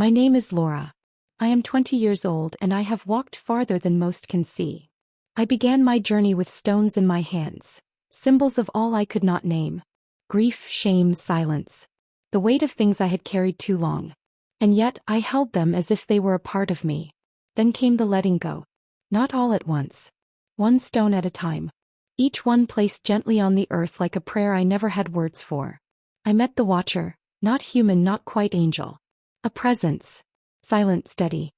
My name is Laura. I am 20 years old and I have walked farther than most can see. I began my journey with stones in my hands, symbols of all I could not name. Grief, shame, silence. The weight of things I had carried too long. And yet I held them as if they were a part of me. Then came the letting go. Not all at once. One stone at a time. Each one placed gently on the earth like a prayer I never had words for. I met the Watcher, not human, not quite angel. A presence. Silent, steady.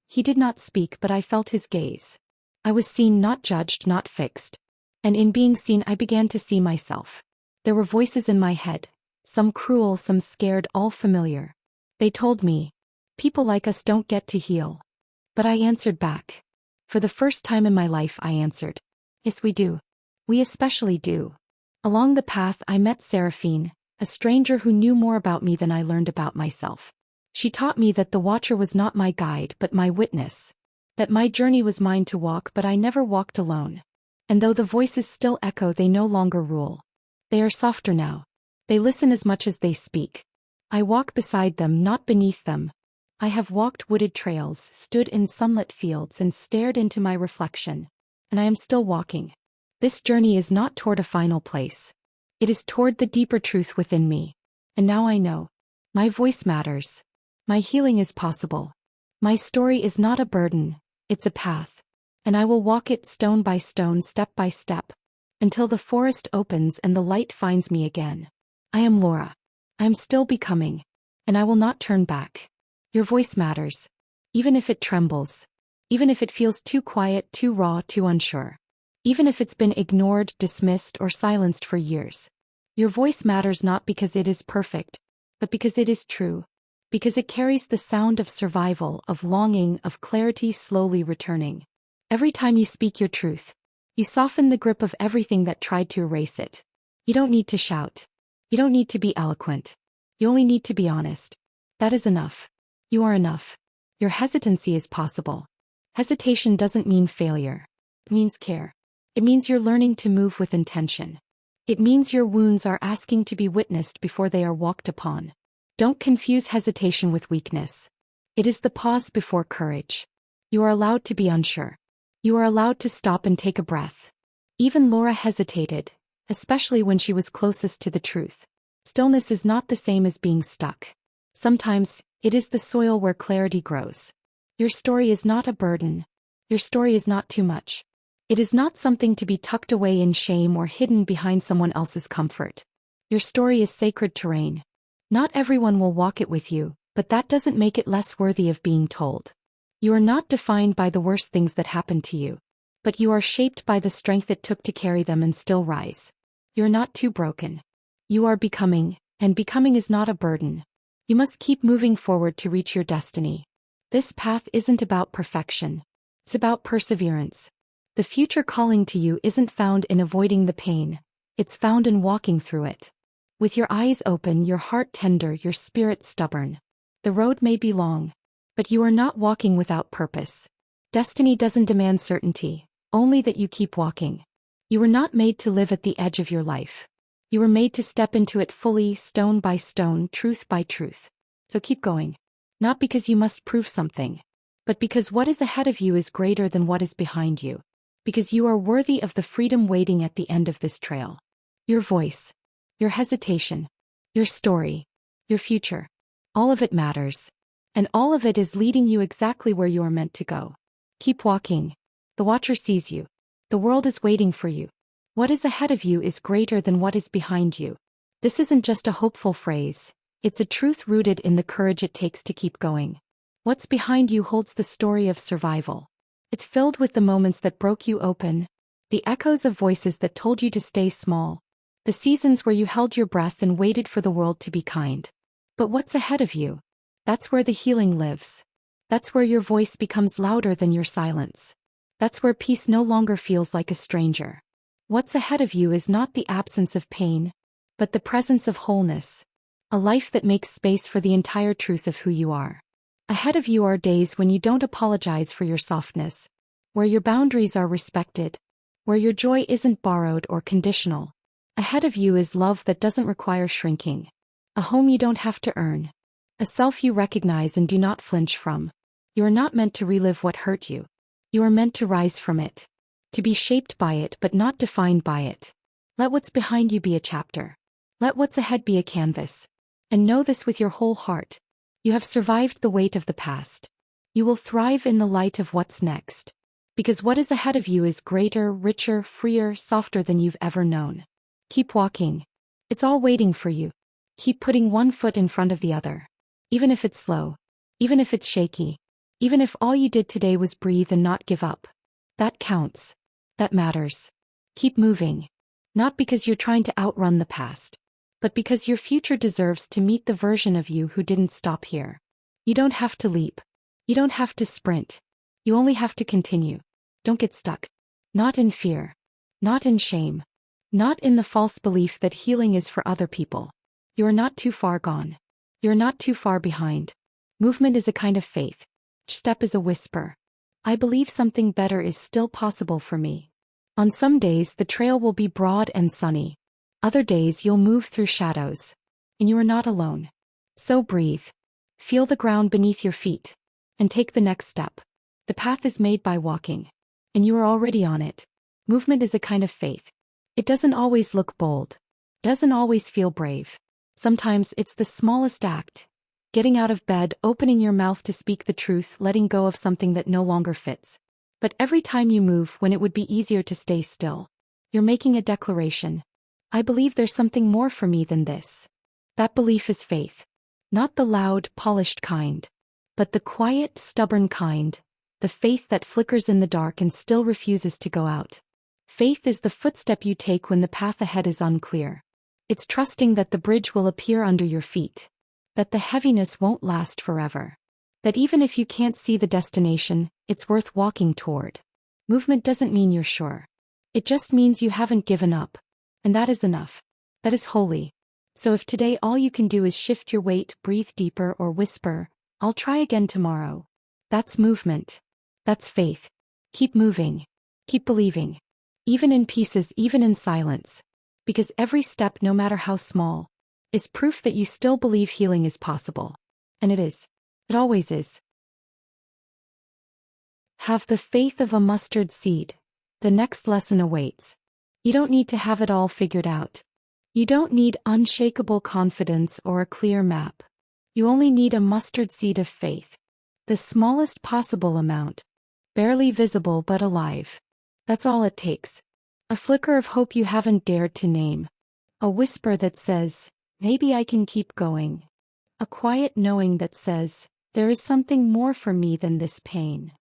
He did not speak, but I felt his gaze. I was seen, not judged, not fixed. And in being seen I began to see myself. There were voices in my head, some cruel, some scared, all familiar. They told me, people like us don't get to heal. But I answered back. For the first time in my life I answered. Yes, we do. We especially do. Along the path I met Seraphine, a stranger who knew more about me than I learned about myself. She taught me that the Watcher was not my guide but my witness. That my journey was mine to walk, but I never walked alone. And though the voices still echo, they no longer rule. They are softer now. They listen as much as they speak. I walk beside them, not beneath them. I have walked wooded trails, stood in sunlit fields and stared into my reflection. And I am still walking. This journey is not toward a final place. It is toward the deeper truth within me. And now I know. My voice matters. My healing is possible. My story is not a burden, it's a path. And I will walk it stone by stone, step by step, until the forest opens and the light finds me again. I am Laura. I am still becoming. And I will not turn back. Your voice matters. Even if it trembles. Even if it feels too quiet, too raw, too unsure. Even if it's been ignored, dismissed, or silenced for years. Your voice matters not because it is perfect, but because it is true. Because it carries the sound of survival, of longing, of clarity slowly returning. Every time you speak your truth, you soften the grip of everything that tried to erase it. You don't need to shout. You don't need to be eloquent. You only need to be honest. That is enough. You are enough. Your hesitancy is possible. Hesitation doesn't mean failure. It means care. It means you're learning to move with intention. It means your wounds are asking to be witnessed before they are walked upon. Don't confuse hesitation with weakness. It is the pause before courage. You are allowed to be unsure. You are allowed to stop and take a breath. Even Laura hesitated, especially when she was closest to the truth. Stillness is not the same as being stuck. Sometimes, it is the soil where clarity grows. Your story is not a burden. Your story is not too much. It is not something to be tucked away in shame or hidden behind someone else's comfort. Your story is sacred terrain. Not everyone will walk it with you, but that doesn't make it less worthy of being told. You are not defined by the worst things that happened to you, but you are shaped by the strength it took to carry them and still rise. You're not too broken. You are becoming, and becoming is not a burden. You must keep moving forward to reach your destiny. This path isn't about perfection. It's about perseverance. The future calling to you isn't found in avoiding the pain. It's found in walking through it. With your eyes open, your heart tender, your spirit stubborn. The road may be long, but you are not walking without purpose. Destiny doesn't demand certainty, only that you keep walking. You were not made to live at the edge of your life. You were made to step into it fully, stone by stone, truth by truth. So keep going. Not because you must prove something, but because what is ahead of you is greater than what is behind you. Because you are worthy of the freedom waiting at the end of this trail. Your voice. Your hesitation, your story, your future, all of it matters. And all of it is leading you exactly where you are meant to go. Keep walking. The Watcher sees you. The world is waiting for you. What is ahead of you is greater than what is behind you. This isn't just a hopeful phrase. It's a truth rooted in the courage it takes to keep going. What's behind you holds the story of survival. It's filled with the moments that broke you open, the echoes of voices that told you to stay small. The seasons where you held your breath and waited for the world to be kind. But what's ahead of you? That's where the healing lives. That's where your voice becomes louder than your silence. That's where peace no longer feels like a stranger. What's ahead of you is not the absence of pain, but the presence of wholeness. A life that makes space for the entire truth of who you are. Ahead of you are days when you don't apologize for your softness, where your boundaries are respected, where your joy isn't borrowed or conditional. Ahead of you is love that doesn't require shrinking. A home you don't have to earn. A self you recognize and do not flinch from. You are not meant to relive what hurt you. You are meant to rise from it. To be shaped by it but not defined by it. Let what's behind you be a chapter. Let what's ahead be a canvas. And know this with your whole heart. You have survived the weight of the past. You will thrive in the light of what's next. Because what is ahead of you is greater, richer, freer, softer than you've ever known. Keep walking. It's all waiting for you. Keep putting one foot in front of the other. Even if it's slow. Even if it's shaky. Even if all you did today was breathe and not give up. That counts. That matters. Keep moving. Not because you're trying to outrun the past, but because your future deserves to meet the version of you who didn't stop here. You don't have to leap. You don't have to sprint. You only have to continue. Don't get stuck. Not in fear. Not in shame. Not in the false belief that healing is for other people. You are not too far gone. You're not too far behind. Movement is a kind of faith. Each step is a whisper. I believe something better is still possible for me. On some days the trail will be broad and sunny. Other days you'll move through shadows. And you are not alone. So breathe. Feel the ground beneath your feet. And take the next step. The path is made by walking. And you are already on it. Movement is a kind of faith. It doesn't always look bold. Doesn't always feel brave. Sometimes it's the smallest act. Getting out of bed, opening your mouth to speak the truth, letting go of something that no longer fits. But every time you move when it would be easier to stay still, you're making a declaration. I believe there's something more for me than this. That belief is faith. Not the loud, polished kind. But the quiet, stubborn kind. The faith that flickers in the dark and still refuses to go out. Faith is the footstep you take when the path ahead is unclear. It's trusting that the bridge will appear under your feet. That the heaviness won't last forever. That even if you can't see the destination, it's worth walking toward. Movement doesn't mean you're sure. It just means you haven't given up. And that is enough. That is holy. So if today all you can do is shift your weight, breathe deeper, or whisper, I'll try again tomorrow. That's movement. That's faith. Keep moving. Keep believing. Even in pieces, even in silence. Because every step, no matter how small, is proof that you still believe healing is possible. And it is. It always is. Have the faith of a mustard seed. The next lesson awaits. You don't need to have it all figured out. You don't need unshakable confidence or a clear map. You only need a mustard seed of faith. The smallest possible amount. Barely visible but alive. That's all it takes. A flicker of hope you haven't dared to name. A whisper that says, maybe I can keep going. A quiet knowing that says, there is something more for me than this pain.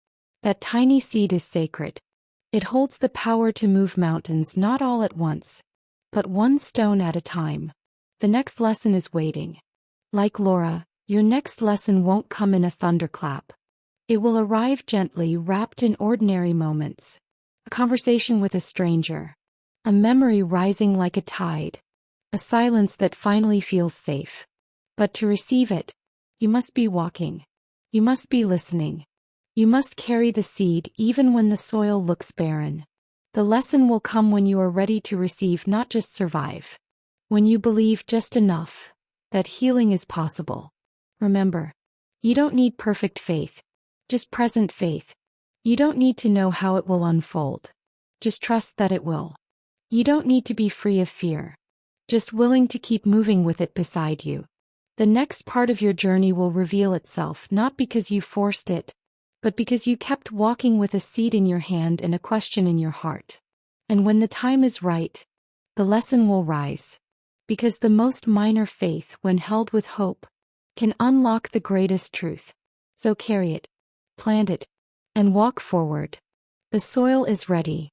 That tiny seed is sacred. It holds the power to move mountains not all at once, but one stone at a time. The next lesson is waiting. Like Laura, your next lesson won't come in a thunderclap. It will arrive gently, wrapped in ordinary moments. A conversation with a stranger. A memory rising like a tide. A silence that finally feels safe. But to receive it, you must be walking. You must be listening. You must carry the seed even when the soil looks barren. The lesson will come when you are ready to receive, not just survive. When you believe just enough that healing is possible. Remember, you don't need perfect faith. Just present faith. You don't need to know how it will unfold. Just trust that it will. You don't need to be free of fear. Just willing to keep moving with it beside you. The next part of your journey will reveal itself not because you forced it, but because you kept walking with a seed in your hand and a question in your heart. And when the time is right, the lesson will rise. Because the most minor faith, when held with hope, can unlock the greatest truth. So carry it, plant it, and walk forward. The soil is ready.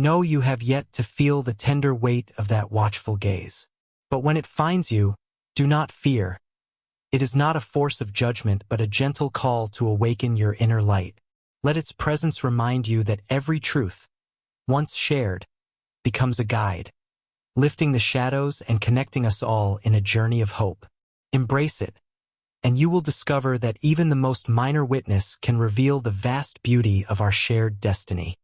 know you have yet to feel the tender weight of that watchful gaze. But when it finds you, do not fear. It is not a force of judgment, but a gentle call to awaken your inner light. Let its presence remind you that every truth, once shared, becomes a guide, lifting the shadows and connecting us all in a journey of hope. Embrace it, and you will discover that even the most minor witness can reveal the vast beauty of our shared destiny.